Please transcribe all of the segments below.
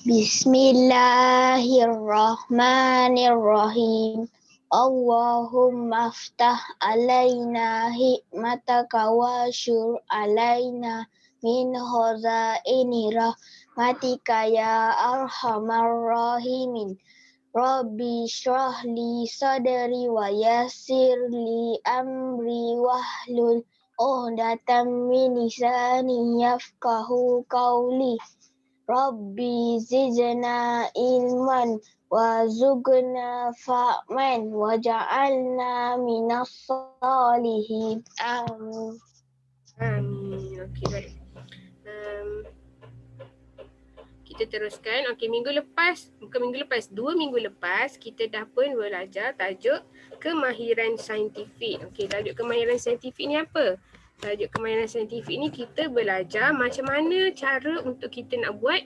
Bismillahirrahmanirrahim. Allahumma aftah alaina hikmataka wa syur alaina min khazaini rahmatika ya arhamar rahimin. Rabbi shrah li sadri wa yassir li amri wahlul 'uqdatam min lisani yafqahu qawli. Rabbi zidna ilman warzuqna fahman waj'alna minas salihin. Amin. Amin. Okey, baik. Kita teruskan. Okey, 2 minggu lepas kita dah pun belajar tajuk kemahiran saintifik. Okey, tajuk kemahiran saintifik ni apa? Tajuk kemahiran saintifik ni kita belajar macam mana cara untuk kita nak buat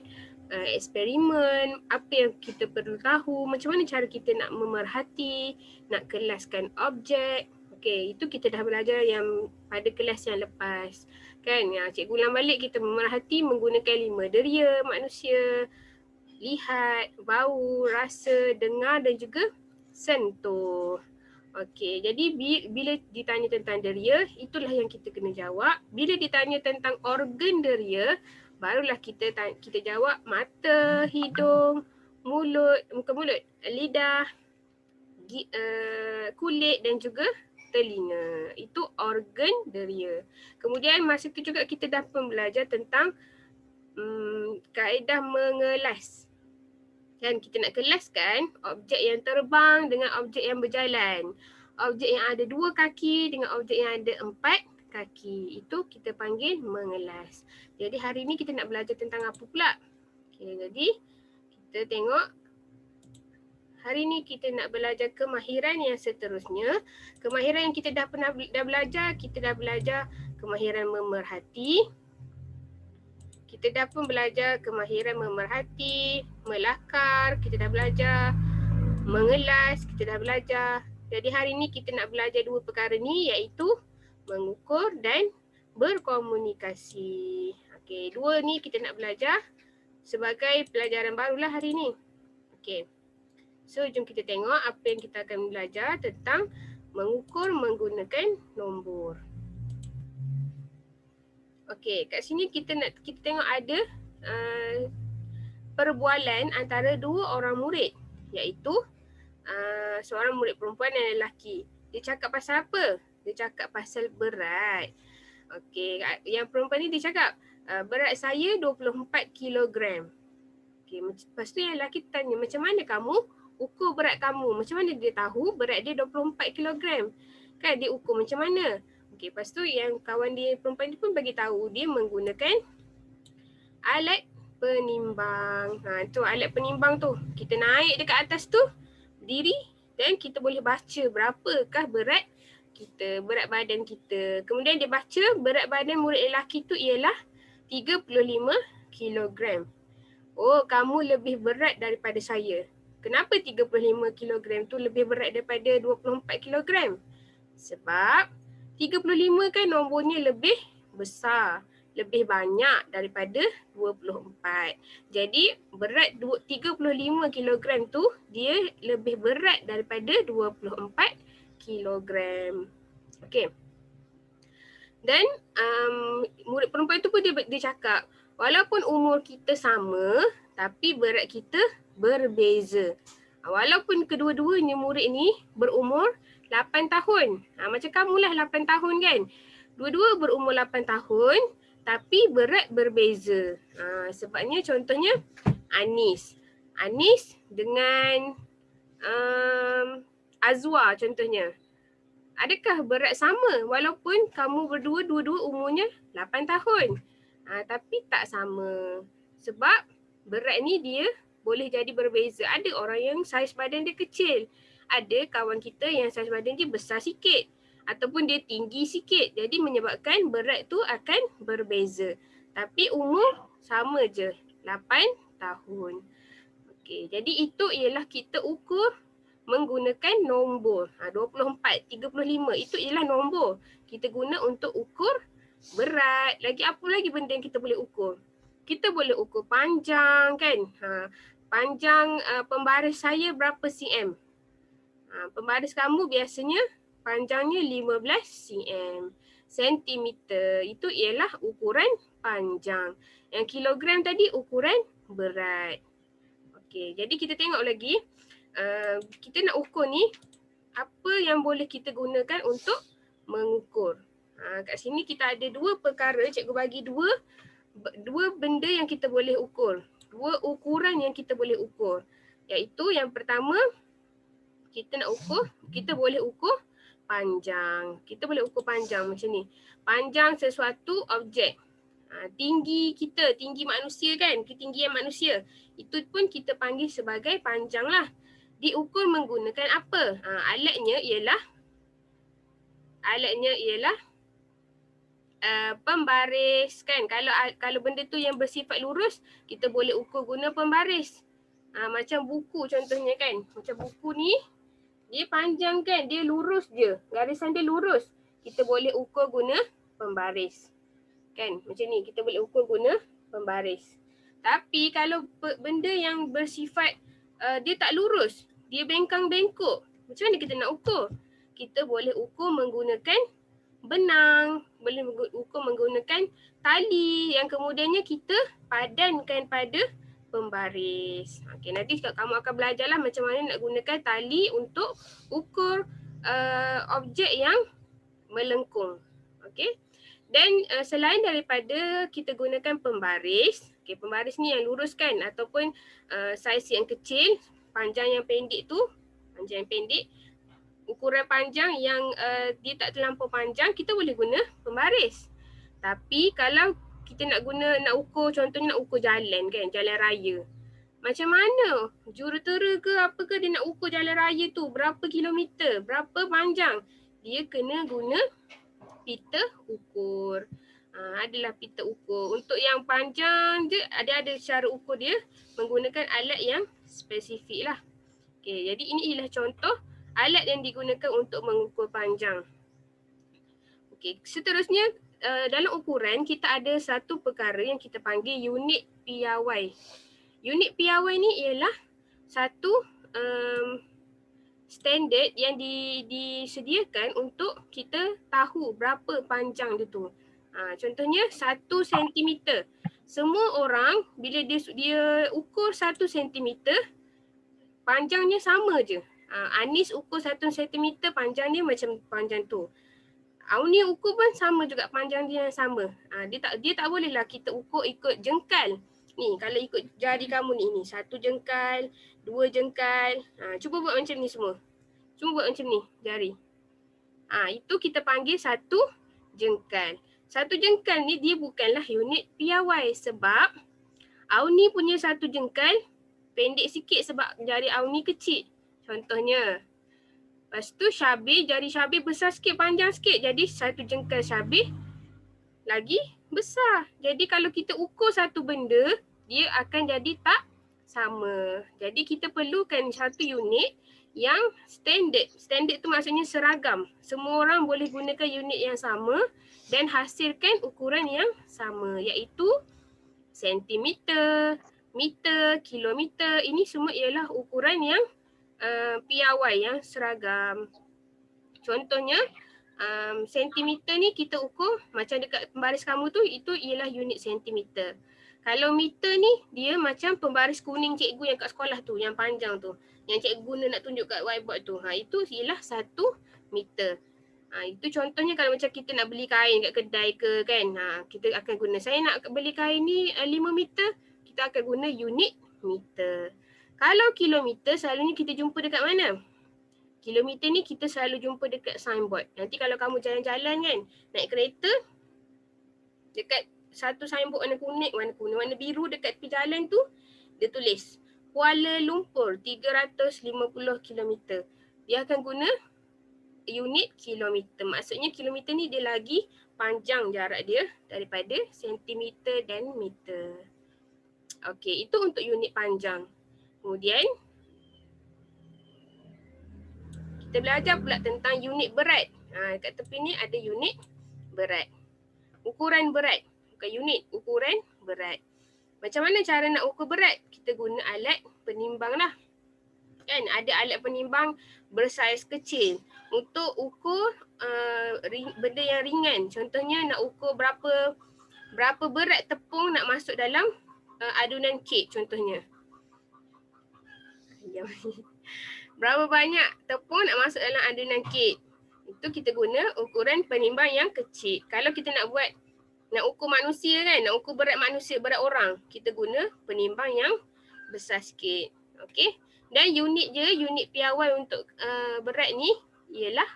eksperimen, apa yang kita perlu tahu, macam mana cara kita nak memerhati, nak kelaskan objek. Okey, itu kita dah belajar yang pada kelas yang lepas. Kan, ya, cikgu ulang balik, kita memerhati menggunakan 5 deria manusia, lihat, bau, rasa, dengar dan juga sentuh. Okey, jadi bila ditanya tentang deria, itulah yang kita kena jawab. Bila ditanya tentang organ deria, barulah kita jawab mata, hidung, mulut, lidah, kulit dan juga telinga. Itu organ deria. Kemudian masa tu juga kita dah pun belajar tentang kaedah mengelas. Kan kita nak kelaskan objek yang terbang dengan objek yang berjalan. Objek yang ada 2 kaki dengan objek yang ada 4 kaki. Itu kita panggil mengelas. Jadi hari ni kita nak belajar tentang apa pula? Okay, jadi kita tengok. Hari ni kita nak belajar kemahiran yang seterusnya. Kemahiran yang kita dah belajar, kita dah belajar kemahiran memerhati. Kita dah pun belajar kemahiran memerhati, melakar, kita dah belajar mengelas, kita dah belajar. Jadi hari ni kita nak belajar 2 perkara ni, iaitu mengukur dan berkomunikasi. Okey, 2 ni kita nak belajar sebagai pelajaran barulah hari ni. Okey. So jom kita tengok apa yang kita akan belajar tentang mengukur menggunakan nombor. Okey, kat sini kita tengok ada perbualan antara 2 orang murid, iaitu seorang murid perempuan dan lelaki. Dia cakap pasal apa? Dia cakap pasal berat. Okey, yang perempuan ni dia cakap berat saya 24 kilogram. Okey, lepas tu yang lelaki tanya, macam mana kamu ukur berat kamu? Macam mana dia tahu berat dia 24 kilogram? Kan dia ukur macam mana? Okey, lepas tu yang kawan dia perempuan ni pun bagi tahu dia menggunakan alat penimbang. Tu alat penimbang tu. Kita naik dekat atas tu, berdiri dan kita boleh baca berapakah berat kita, berat badan kita. Kemudian dia baca berat badan murid lelaki tu ialah 35 kilogram. Oh, kamu lebih berat daripada saya. Kenapa 35 kilogram tu lebih berat daripada 24 kilogram? Sebab 35 kan nombornya lebih besar, lebih banyak daripada 24. Jadi berat 35 kilogram tu dia lebih berat daripada 24 kilogram. Okey. Dan murid perempuan tu pun dia cakap, walaupun umur kita sama tapi berat kita berbeza. Walaupun kedua-duanya murid ni berumur 8 tahun. Macam kamulah 8 tahun kan. Dua-dua berumur 8 tahun tapi berat berbeza. Sebabnya contohnya Anis. Anis dengan Azwa contohnya. Adakah berat sama walaupun kamu dua-dua umurnya 8 tahun? Tapi tak sama. Sebab berat ni dia boleh jadi berbeza. Ada orang yang saiz badan dia kecil. Ada kawan kita yang saiz badan dia besar sikit. Ataupun dia tinggi sikit. Jadi menyebabkan berat tu akan berbeza. Tapi umur sama je. 8 tahun. Okey, jadi itu ialah kita ukur menggunakan nombor. 24, 35 itu ialah nombor. Kita guna untuk ukur berat. Lagi apa lagi benda yang kita boleh ukur? kita boleh ukur panjang kan. Panjang pembaris saya berapa cm. Pembaris kamu biasanya panjangnya 15 cm. Sentimeter itu ialah ukuran panjang. Yang kilogram tadi ukuran berat. Okey, jadi kita tengok lagi. Kita nak ukur ni, apa yang boleh kita gunakan untuk mengukur. Kat sini kita ada dua perkara, cikgu bagi dua benda yang kita boleh ukur. Dua ukuran yang kita boleh ukur. Iaitu yang pertama, kita boleh ukur panjang. Kita boleh ukur panjang macam ni. Panjang sesuatu objek. Tinggi kita, tinggi manusia kan, ketinggian manusia. Itu pun kita panggil sebagai panjang lah. Diukur menggunakan apa? Alatnya ialah pembaris kan. Kalau benda tu yang bersifat lurus, kita boleh ukur guna pembaris. Macam buku contohnya kan. Macam buku ni, dia panjang kan, dia lurus je. Garisan dia lurus. Kita boleh ukur guna pembaris. Kan, macam ni kita boleh ukur guna pembaris. Tapi kalau benda yang bersifat dia tak lurus, dia bengkang-bengkok, macam mana kita nak ukur? Kita boleh ukur menggunakan benang, boleh ukur menggunakan tali yang kemudiannya kita padankan pada pembaris. Okey, nanti kamu akan belajarlah macam mana nak gunakan tali untuk ukur objek yang melengkung. Okey. Dan selain daripada kita gunakan pembaris, pembaris ni yang lurus kan, ataupun saiz yang kecil, panjang yang pendek tu, panjang yang pendek, ukuran panjang yang dia tak terlampau panjang, kita boleh guna pembaris. Tapi kalau kita nak ukur, contohnya nak ukur jalan kan, jalan raya. Macam mana? Jurutera ke apa ke dia nak ukur jalan raya tu, berapa kilometer, berapa panjang? Dia kena guna pita ukur. Adalah pita ukur. Untuk yang panjang je ada cara ukur dia menggunakan alat yang spesifik lah. Okay, jadi ini ialah contoh alat yang digunakan untuk mengukur panjang. Okay, seterusnya dalam ukuran kita ada satu perkara yang kita panggil unit piawai. Unit piawai ni ialah satu standard yang disediakan untuk kita tahu berapa panjang dia tu. Contohnya 1 cm. Semua orang bila dia ukur 1 cm, panjangnya sama je. Anis ukur 1 cm, panjang dia macam panjang tu. Auni ukur pun sama juga, panjang dia yang sama. Dia tak bolehlah kita ukur ikut jengkal. Ni kalau ikut jari kamu ni, 1 jengkal, 2 jengkal. Cuba buat macam ni semua. Cuba buat macam ni jari. Itu kita panggil 1 jengkal. 1 jengkal ni dia bukanlah unit piawai sebab Auni punya 1 jengkal pendek sikit sebab jari Auni kecil. Contohnya. Lepas tu Syabir, jari Syabir besar sikit, panjang sikit. Jadi 1 jengkal Syabir lagi besar. Jadi kalau kita ukur satu benda, dia akan jadi tak sama. Jadi kita perlukan satu unit yang standard. Standard tu maksudnya seragam. Semua orang boleh gunakan unit yang sama dan hasilkan ukuran yang sama, iaitu sentimeter, meter, kilometer. Ini semua ialah ukuran yang piawai yang seragam. Contohnya sentimeter ni kita ukur macam dekat pembaris kamu tu, itu ialah unit sentimeter. Kalau meter ni dia macam pembaris kuning cikgu yang kat sekolah tu, yang panjang tu, yang cikgu guna nak tunjuk kat whiteboard tu. Itu ialah 1 meter. Itu contohnya kalau macam kita nak beli kain kat kedai ke kan, kita akan guna, saya nak beli kain ni 5 meter, kita akan guna unit meter. Kalau kilometer selalunya kita jumpa dekat mana? Kilometer ni kita selalu jumpa dekat signboard. Nanti kalau kamu jalan-jalan kan, naik kereta, dekat satu signboard warna biru dekat tepi jalan tu, dia tulis Kuala Lumpur 350 km. Dia akan guna unit kilometer. Maksudnya kilometer ni dia lagi panjang jarak dia daripada sentimeter dan meter. Okey, itu untuk unit panjang. Kemudian kita belajar pula tentang unit berat. Dekat tepi ni ada unit berat. Ukuran berat. Bukan unit, ukuran berat. Macam mana cara nak ukur berat? Kita guna alat penimbang lah. Kan ada alat penimbang bersaiz kecil untuk ukur benda yang ringan. Contohnya nak ukur berapa berat tepung nak masuk dalam adunan kek contohnya. Berapa banyak tepung nak masuk dalam adunan kek. Itu kita guna ukuran penimbang yang kecil. Kalau kita nak ukur manusia kan, nak ukur berat manusia, berat orang, kita guna penimbang yang besar sikit. Okey. Dan unit piawai untuk berat ni ialah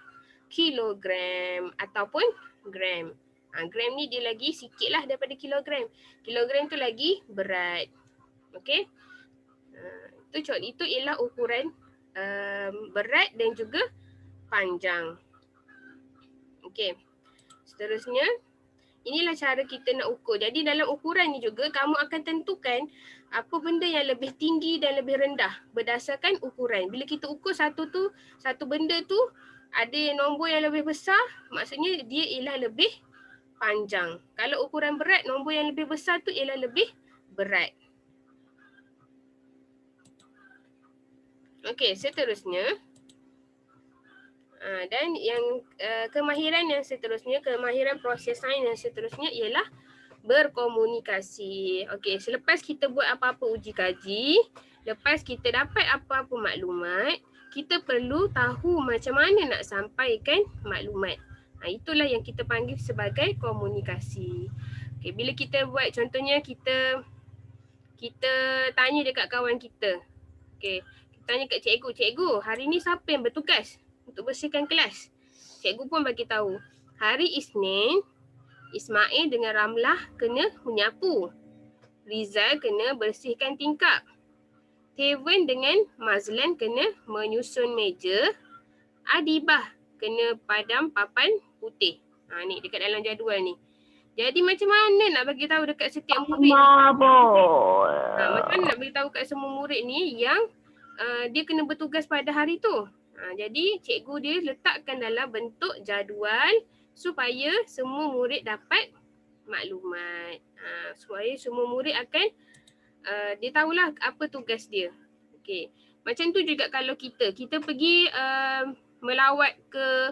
kilogram ataupun gram. Gram ni dia lagi sikit lah daripada kilogram. Kilogram tu lagi berat. Okey. Itu ialah ukuran berat dan juga panjang. Okey. Seterusnya, inilah cara kita nak ukur. Jadi dalam ukuran ni juga kamu akan tentukan apa benda yang lebih tinggi dan lebih rendah berdasarkan ukuran. Bila kita ukur satu benda tu ada nombor yang lebih besar, maksudnya dia ialah lebih panjang. Kalau ukuran berat, nombor yang lebih besar tu ialah lebih berat. Okey, seterusnya. Dan yang kemahiran yang seterusnya, kemahiran proses sains yang seterusnya ialah berkomunikasi. Okey, selepas kita buat apa-apa uji kaji, lepas kita dapat apa-apa maklumat, kita perlu tahu macam mana nak sampaikan maklumat. Itulah yang kita panggil sebagai komunikasi. Okey, bila kita buat contohnya kita tanya dekat kawan kita. Okey, kita tanya kat cikgu, "Cikgu, hari ni siapa yang bertugas untuk bersihkan kelas?" Cikgu pun bagi tahu, hari Isnin, Ismail dengan Ramlah kena menyapu. Rizal kena bersihkan tingkap. Teven dengan Mazlan kena menyusun meja. Adibah kena padam papan putih. Ni dekat dalam jadual ni. Jadi macam mana nak bagi tahu dekat setiap murid ni? Macam mana nak bagi tahu kat semua murid ni yang dia kena bertugas pada hari tu? Jadi cikgu dia letakkan dalam bentuk jadual supaya semua murid dapat maklumat. Supaya semua murid akan dia tahulah apa tugas dia. Okey. Macam tu juga kalau kita pergi melawat ke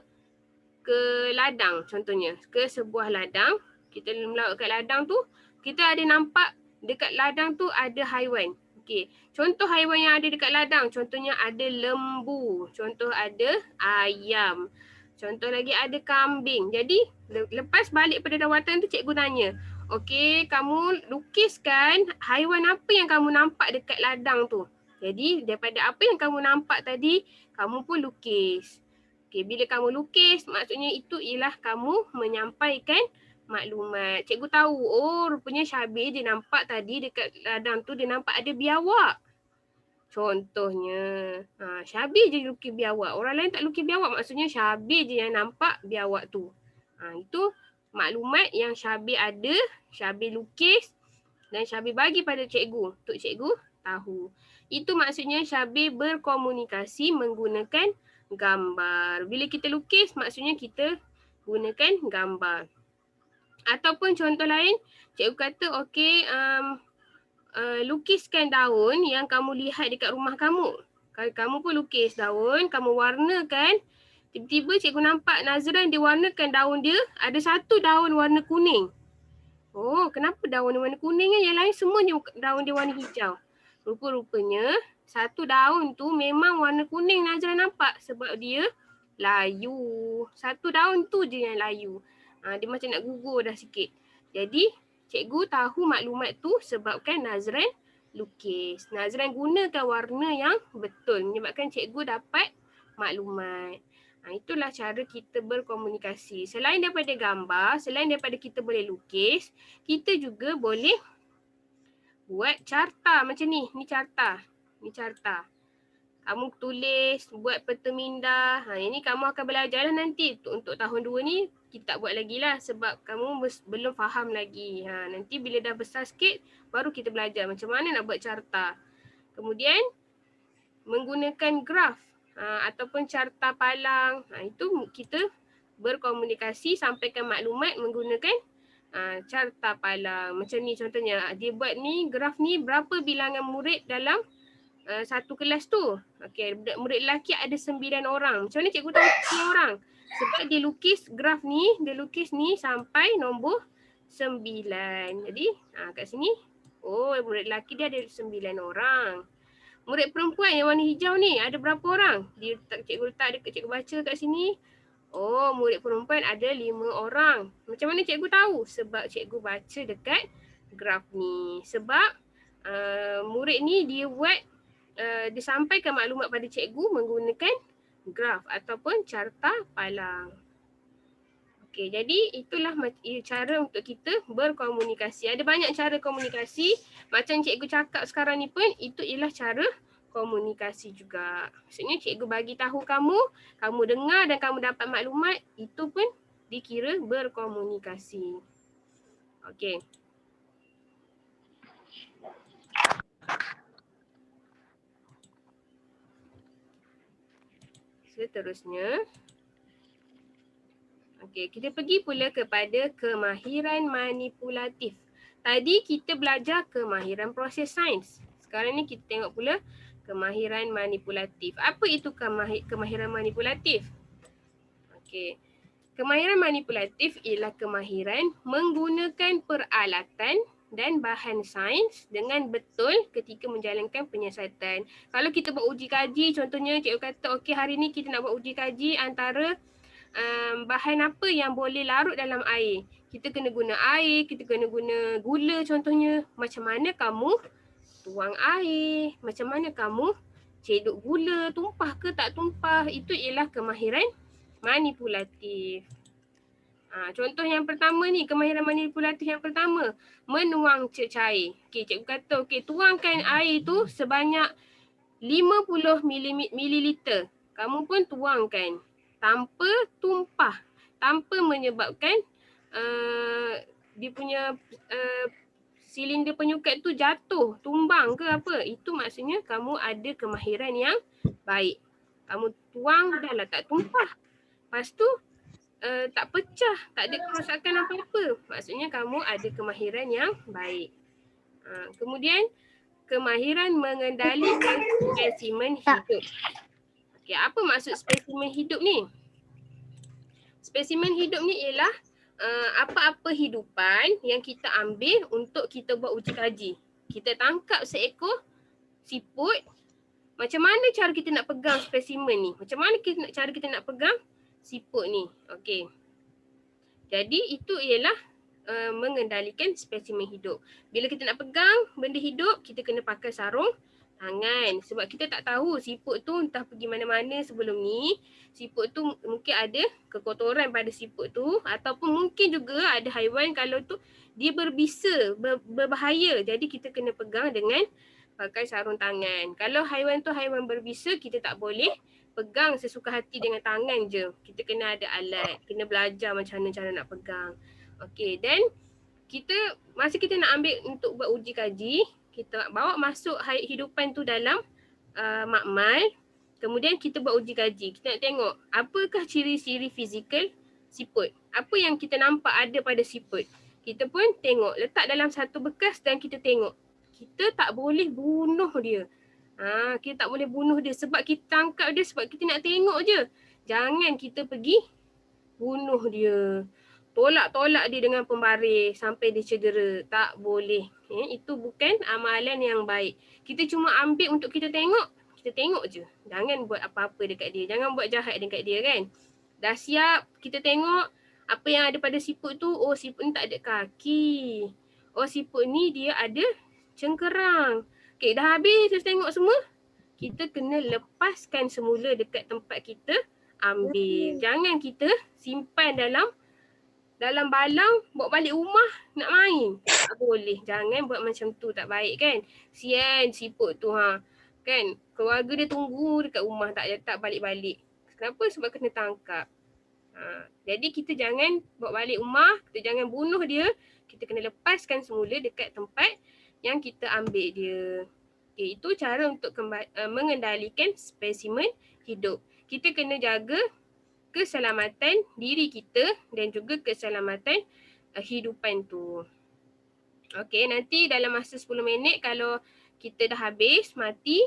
ladang contohnya, ke sebuah ladang, kita melawat ke ladang tu, kita ada nampak dekat ladang tu ada haiwan. Okey, contoh haiwan yang ada dekat ladang, contohnya ada lembu, contoh ada ayam, contoh lagi ada kambing. Jadi lepas balik pada rawatan tu cikgu tanya, "Okey, kamu lukiskan haiwan apa yang kamu nampak dekat ladang tu." Jadi daripada apa yang kamu nampak tadi, kamu pun lukis. Okey, bila kamu lukis, maksudnya itu ialah kamu menyampaikan maklumat. Cikgu tahu, rupanya Syabir dia nampak tadi dekat ladang tu, dia nampak ada biawak. Contohnya, Syabir je lukis biawak. Orang lain tak lukis biawak, maksudnya Syabir je yang nampak biawak tu. Itu maklumat yang Syabir ada, Syabir lukis dan Syabir bagi pada cikgu untuk cikgu tahu. Itu maksudnya Syabir berkomunikasi menggunakan gambar. Bila kita lukis, maksudnya kita gunakan gambar. Ataupun contoh lain, cikgu kata, "Okey, lukiskan daun yang kamu lihat dekat rumah kamu." Kalau kamu pun lukis daun, kamu warnakan. Tiba-tiba cikgu nampak Nazran dia warnakan daun dia, ada satu daun warna kuning. Kenapa daun dia warna kuning kan? Yang lain semuanya daun dia warna hijau. Rupa-rupanya satu daun tu memang warna kuning Nazran nampak sebab dia layu. Satu daun tu je yang layu. Dia macam nak gugur dah sikit. Jadi cikgu tahu maklumat tu sebabkan Nazran lukis. Nazran gunakan warna yang betul menyebabkan cikgu dapat maklumat. Itulah cara kita berkomunikasi. Selain daripada gambar, selain daripada kita boleh lukis, kita juga boleh buat carta macam ni. Ni carta. Kamu tulis, buat peta minda. Ini kamu akan belajar lah nanti. Untuk tahun 2 ni, kita tak buat lagi lah sebab kamu belum faham lagi. Nanti bila dah besar sikit, baru kita belajar macam mana nak buat carta. Kemudian, menggunakan graf ataupun carta palang. Itu kita berkomunikasi, sampaikan maklumat menggunakan carta palang. Macam ni contohnya, dia buat ni graf ni berapa bilangan murid dalam satu kelas tu. Okey, murid lelaki ada 9 orang. Macam mana cikgu tahu 9 orang? Sebab dia lukis graf ni, dia lukis ni sampai nombor 9. Jadi kat sini, murid lelaki dia ada 9 orang. Murid perempuan yang warna hijau ni ada berapa orang? Dia cikgu letak dekat, cikgu baca kat sini. Murid perempuan ada 5 orang. Macam mana cikgu tahu? Sebab cikgu baca dekat graf ni. Sebab murid ni dia buat, dia sampaikan maklumat pada cikgu menggunakan graf ataupun carta palang. Okey, jadi itulah cara untuk kita berkomunikasi. Ada banyak cara komunikasi. Macam cikgu cakap sekarang ni pun, itu ialah cara komunikasi juga. Maksudnya cikgu bagi tahu kamu, kamu dengar dan kamu dapat maklumat, itu pun dikira berkomunikasi. Okey. Seterusnya, okey, kita pergi pula kepada kemahiran manipulatif. Tadi kita belajar kemahiran proses sains. Sekarang ni kita tengok pula kemahiran manipulatif. Apa itu kemahiran manipulatif? Okey. Kemahiran manipulatif ialah kemahiran menggunakan peralatan dan bahan sains dengan betul ketika menjalankan penyiasatan. Kalau kita buat uji kaji, contohnya cikgu kata, okey hari ni kita nak buat uji kaji antara bahan apa yang boleh larut dalam air. Kita kena guna air, kita kena guna gula contohnya. Macam mana kamu tuang air, macam mana kamu cedok gula, tumpah ke tak tumpah. Itu ialah kemahiran manipulatif. Contoh yang pertama ni, kemahiran manipulatif yang pertama, menuang cecair. Okey, cikgu kata, okey, tuangkan air tu sebanyak 50 mililiter. Kamu pun tuangkan tanpa tumpah, tanpa menyebabkan dia punya silinder penyukat tu jatuh, tumbang ke apa. Itu maksudnya kamu ada kemahiran yang baik. Kamu tuang dah lah tak tumpah. Lepas tu tak pecah, tak ada kerosakan apa-apa. Maksudnya kamu ada kemahiran yang baik. Kemudian kemahiran mengendalikan spesimen hidup. Okey, apa maksud spesimen hidup ni? Spesimen hidup ni ialah apa-apa hidupan yang kita ambil untuk kita buat uji kaji. Kita tangkap seekor siput. Macam mana cara kita nak pegang spesimen ni? Macam mana cara kita nak pegang siput ni? Okey. Jadi itu ialah mengendalikan spesimen hidup. Bila kita nak pegang benda hidup, kita kena pakai sarung tangan. Sebab kita tak tahu siput tu entah pergi mana-mana sebelum ni. Siput tu mungkin ada kekotoran pada siput tu. Ataupun mungkin juga ada haiwan kalau tu dia berbisa, berbahaya. Jadi kita kena pegang dengan pakai sarung tangan. Kalau haiwan tu haiwan berbisa, kita tak boleh pegang sesuka hati dengan tangan je. Kita kena ada alat, kena belajar macam mana cara nak pegang. Okey, dan masa kita nak ambil untuk buat uji kaji, kita bawa masuk hidupan tu dalam makmal. Kemudian kita buat uji kaji. Kita nak tengok apakah ciri-ciri fizikal siput. Apa yang kita nampak ada pada siput. Kita pun tengok, letak dalam satu bekas dan kita tengok. Kita tak boleh bunuh dia. Kita tak boleh bunuh dia sebab kita tangkap dia sebab kita nak tengok je. Jangan kita pergi bunuh dia. Tolak-tolak dia dengan pembaris sampai dia cedera. Tak boleh. Itu bukan amalan yang baik. Kita cuma ambil untuk kita tengok je. Jangan buat apa-apa dekat dia. Jangan buat jahat dekat dia kan. Dah siap kita tengok apa yang ada pada siput tu. Oh, siput ni tak ada kaki. Oh, siput ni dia ada cengkerang. Okey, dah habis kita tengok semua. Kita kena lepaskan semula dekat tempat kita ambil. Jangan kita simpan dalam balang, bawa balik rumah nak main. Tak boleh. Jangan buat macam tu, tak baik kan. Sian siput tu kan. Keluarga dia tunggu dekat rumah tak balik-balik. Kenapa? Sebab kena tangkap. Jadi kita jangan bawa balik rumah, kita jangan bunuh dia. Kita kena lepaskan semula dekat tempat yang kita ambil dia. Okay, itu cara untuk mengendalikan spesimen hidup. Kita kena jaga keselamatan diri kita dan juga keselamatan hidupan tu. Okey, nanti dalam masa 10 minit kalau kita dah habis mati,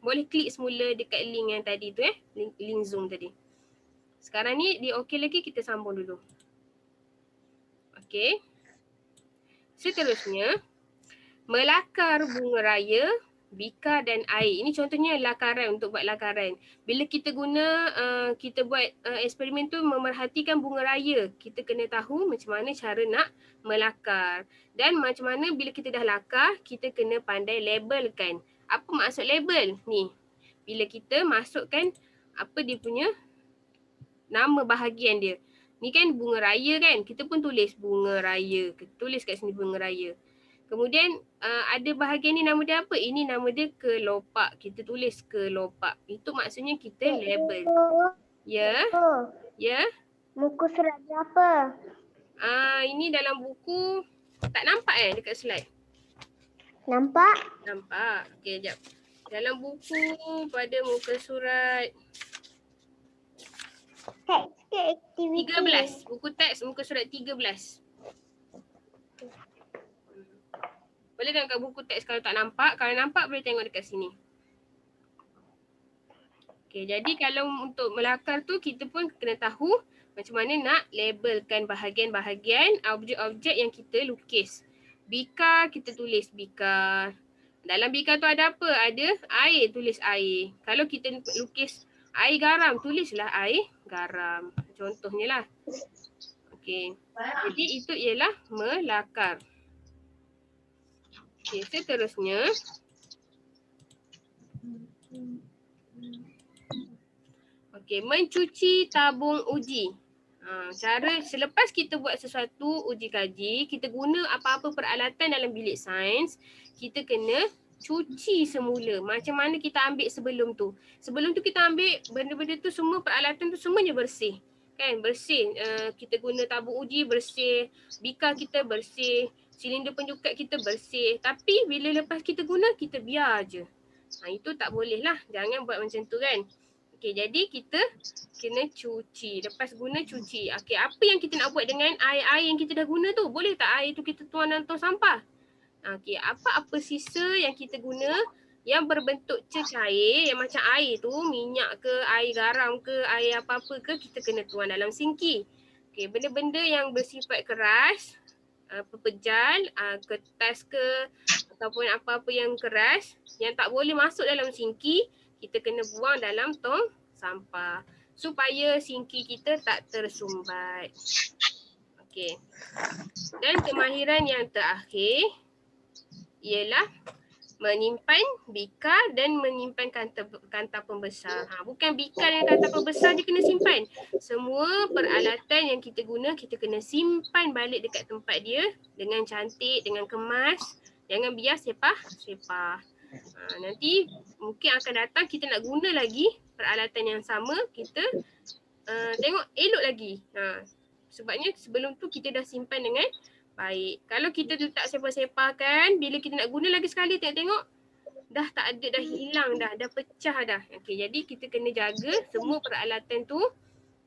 boleh klik semula dekat link yang tadi tu link Zoom tadi. Sekarang ni dia okey lagi, kita sambung dulu. Okey. Seterusnya, melakar bunga raya, bika dan air. Ini contohnya lakaran, untuk buat lakaran. Bila kita guna, kita buat eksperimen tu memerhatikan bunga raya. Kita kena tahu macam mana cara nak melakar. Dan macam mana bila kita dah lakar, kita kena pandai labelkan. Apa maksud label ni? Bila kita masukkan apa dia punya nama bahagian dia. Ni kan bunga raya kan, kita pun tulis bunga raya. Kita tulis kat sini bunga raya. Kemudian ada bahagian ni nama dia apa? Ini nama dia kelopak. Kita tulis kelopak. Itu maksudnya kita label. Ya? Ya? Muka surat berapa? Ini dalam buku, tak nampak dekat slide? Nampak? Nampak. Okey, sekejap. Dalam buku pada muka surat Teks ke aktiviti? 13. Buku teks muka surat 13. Boleh tengok kat buku teks kalau tak nampak. Kalau nampak boleh tengok dekat sini. Okey, jadi kalau untuk melakar tu kita pun kena tahu macam mana nak labelkan bahagian-bahagian objek-objek yang kita lukis. Bika, kita tulis bika. Dalam bika tu ada apa? Ada air, tulis air. Kalau kita lukis air garam, tulislah air garam. Contohnya lah. Okey. Jadi itu ialah melakar. Okey, seterusnya. Okey, mencuci tabung uji. Cara selepas kita buat sesuatu uji kaji, kita guna apa-apa peralatan dalam bilik sains, kita kena cuci semula. Macam mana kita ambil sebelum tu. Sebelum tu kita ambil benda-benda tu semua, peralatan tu semuanya bersih. Kan, bersih. Kita guna tabung uji bersih, bika kita bersih, silinder penjukat kita bersih. Tapi bila lepas kita guna, kita biar je. Itu tak boleh lah. Jangan buat macam tu kan. Okey, jadi kita kena cuci. Lepas guna, cuci. Okey, apa yang kita nak buat dengan air-air yang kita dah guna tu? Boleh tak air tu kita tuang dalam tong sampah? Okey, apa-apa sisa yang kita guna yang berbentuk cecair, yang macam air tu, minyak ke, air garam ke, air apa-apa ke, kita kena tuang dalam sinki. Okey, benda-benda yang bersifat keras, pepejal, kertas ke, ataupun apa-apa yang keras, yang tak boleh masuk dalam sinki, kita kena buang dalam tong sampah supaya sinki kita tak tersumbat. Okey. Dan kemahiran yang terakhir ialah menyimpan bika dan menyimpan kanta pembesar. Bukan bika dan kanta pembesar je kena simpan. Semua peralatan yang kita guna kita kena simpan balik dekat tempat dia dengan cantik, dengan kemas. Jangan biar sepah. Nanti mungkin akan datang kita nak guna lagi peralatan yang sama, kita tengok elok lagi. Sebabnya sebelum tu kita dah simpan dengan baik. Kalau kita letak sepah-sepah kan, bila kita nak guna lagi sekali tengok dah tak ada, dah hilang dah pecah dah. Okey, jadi kita kena jaga semua peralatan tu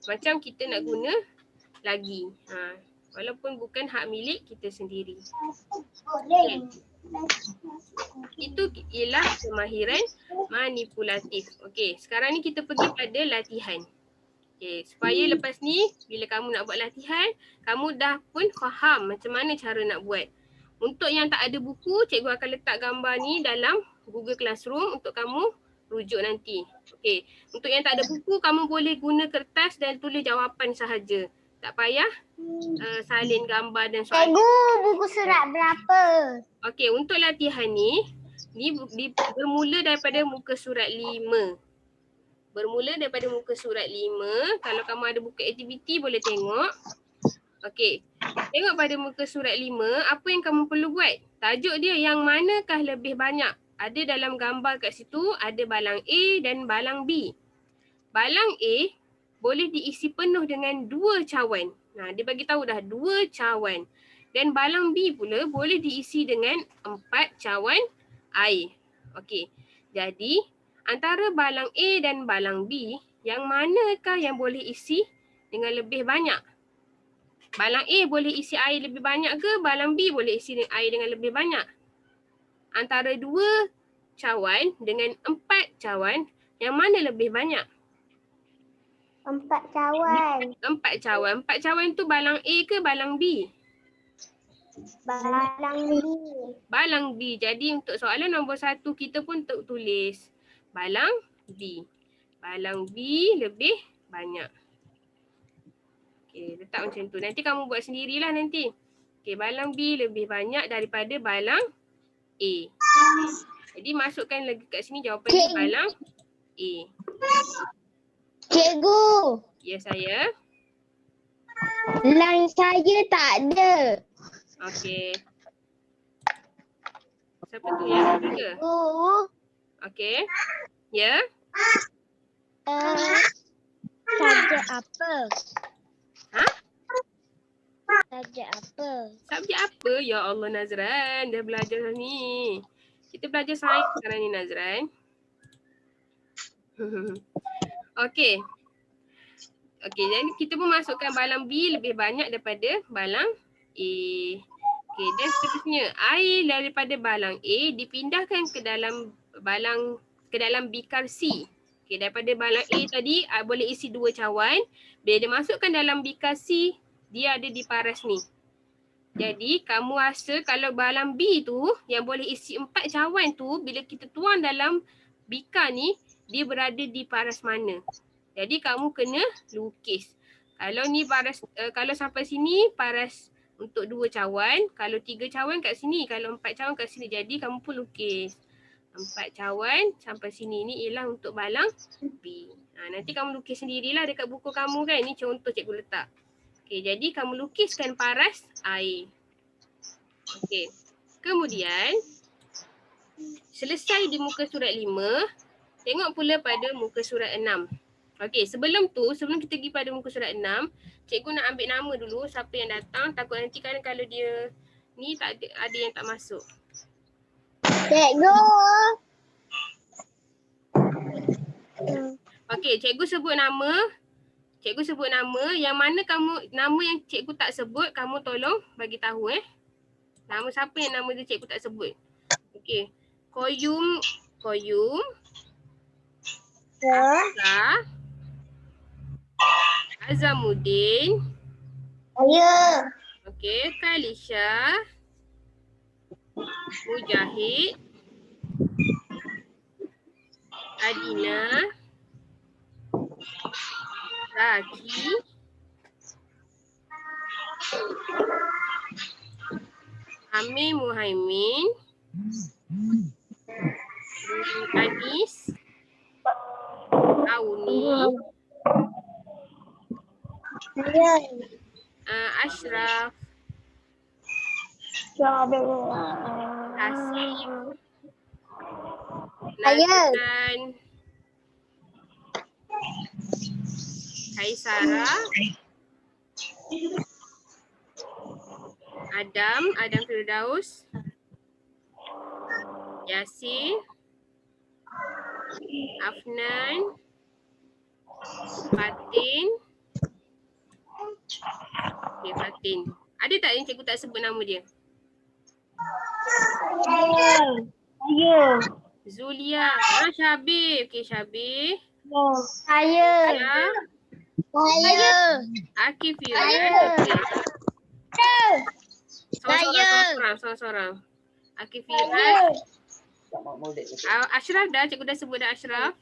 macam kita nak guna lagi. Walaupun bukan hak milik kita sendiri. Okay. Itu ialah kemahiran manipulatif. Okey, sekarang ni kita pergi pada latihan. Okey, supaya lepas ni bila kamu nak buat latihan, kamu dah pun faham macam mana cara nak buat. Untuk yang tak ada buku, cikgu akan letak gambar ni dalam Google Classroom untuk kamu rujuk nanti. Okey, untuk yang tak ada buku, kamu boleh guna kertas dan tulis jawapan sahaja. Tak payah salin gambar dan soalan. Cikgu, buku surat berapa? Okey, untuk latihan ni bermula daripada muka surat 5. Bermula daripada muka surat 5. Kalau kamu ada buku aktiviti boleh tengok. Okey, tengok pada muka surat 5, apa yang kamu perlu buat? Tajuk dia yang manakah lebih banyak? Ada dalam gambar kat situ, ada balang A dan balang B. Balang A boleh diisi penuh dengan 2 cawan. Dia bagi tahu dah 2 cawan. Dan balang B pula boleh diisi dengan 4 cawan air. Okey. Jadi antara balang A dan balang B, yang manakah yang boleh isi dengan lebih banyak? Balang A boleh isi air lebih banyak ke balang B boleh isi air dengan lebih banyak? Antara 2 cawan dengan 4 cawan, yang mana lebih banyak? 4 cawan. 4 cawan. 4 cawan tu balang A ke balang B? Balang B. Balang B. Jadi untuk soalan nombor 1 kita pun tulis balang B. Balang B lebih banyak. Okey, letak macam tu. Nanti kamu buat sendirilah nanti. Okey, balang B lebih banyak daripada balang A. Jadi masukkan lagi kat sini jawapan dia balang A. Cikgu, Ya saya. line saya tak ada. Okey. Siapa tu yang ketiga? Okey. Ya. Subjek apa? Ha? Subjek apa? Subjek apa? Ya Allah Nazran, dah belajar ni. Kita belajar sains sekarang ni Nazran. Okey. Okey, jadi kita pun masukkan balang B lebih banyak daripada balang A. Okey, dan seterusnya air daripada balang A dipindahkan ke dalam bikar C. Okey, daripada balang A tadi boleh isi 2 cawan. Bila dia masukkan dalam bikar C, dia ada di paras ni. Jadi kamu rasa kalau balang B tu yang boleh isi 4 cawan tu, bila kita tuang dalam bikar ni, dia berada di paras mana? Jadi kamu kena lukis. Kalau ni paras, kalau sampai sini paras untuk 2 cawan, kalau 3 cawan kat sini, kalau 4 cawan kat sini. Jadi kamu pun lukis. 4 cawan sampai sini ni ialah untuk balang B. Nanti kamu lukis sendirilah dekat buku kamu kan. Ni contoh cikgu letak. Okey, jadi kamu lukiskan paras air. Okey. Kemudian selesai di muka surat 5, tengok pula pada muka surat 6. Okey, sebelum kita pergi pada muka surat 6, cikgu nak ambil nama dulu siapa yang datang, takut nanti kan kalau dia ni tak ada yang tak masuk. Cikgu. Okey, cikgu sebut nama. Cikgu sebut nama, yang mana nama yang cikgu tak sebut, kamu tolong bagi tahu Nama siapa yang nama dia cikgu tak sebut. Okey. Koyum. Hafsah. Azamuddin. Ya. Okey, Kalisha. Mujahid. Adina. Zaki. Amir Muhaimin. Anis. Auni. Ya. Ashraf. Hasif. Nazran. Kaisara. Adam Firdaus. Yasir. Afnan. Fatin. Okay, Fatin. Ada tak yang cikgu tak sebut nama dia? Ya. Zulia. Syabir. Okay, Syabir. Saya. Akif Saya. Seorang-seorang. Akif Firas. Ashraf dah, cikgu dah sebut dah Ashraf.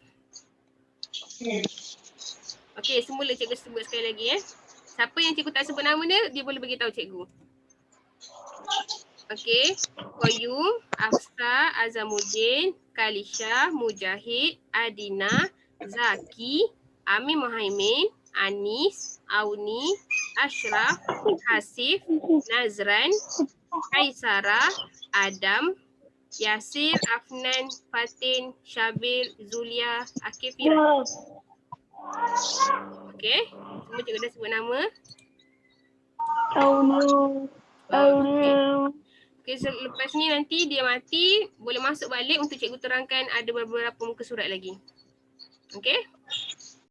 Okey, semula cikgu sebut sekali lagi Siapa yang cikgu tak sebut nama dia boleh bagi tahu cikgu. Okey, Koyum, Hafsah, Azamuddin, Kalisha, Mujahid, Adina, Zaki, Amir Muhaimin, Anis, Auni, Ashraf, Hasif, Nazran, Kaisara, Adam, Yasir, Afnan, Fatin, Syabir, Zulia, Akif Firas. Okey, semua cikgu dah sebut nama. Okey, selepas ni nanti dia mati, boleh masuk balik untuk cikgu terangkan ada beberapa muka surat lagi. Okey?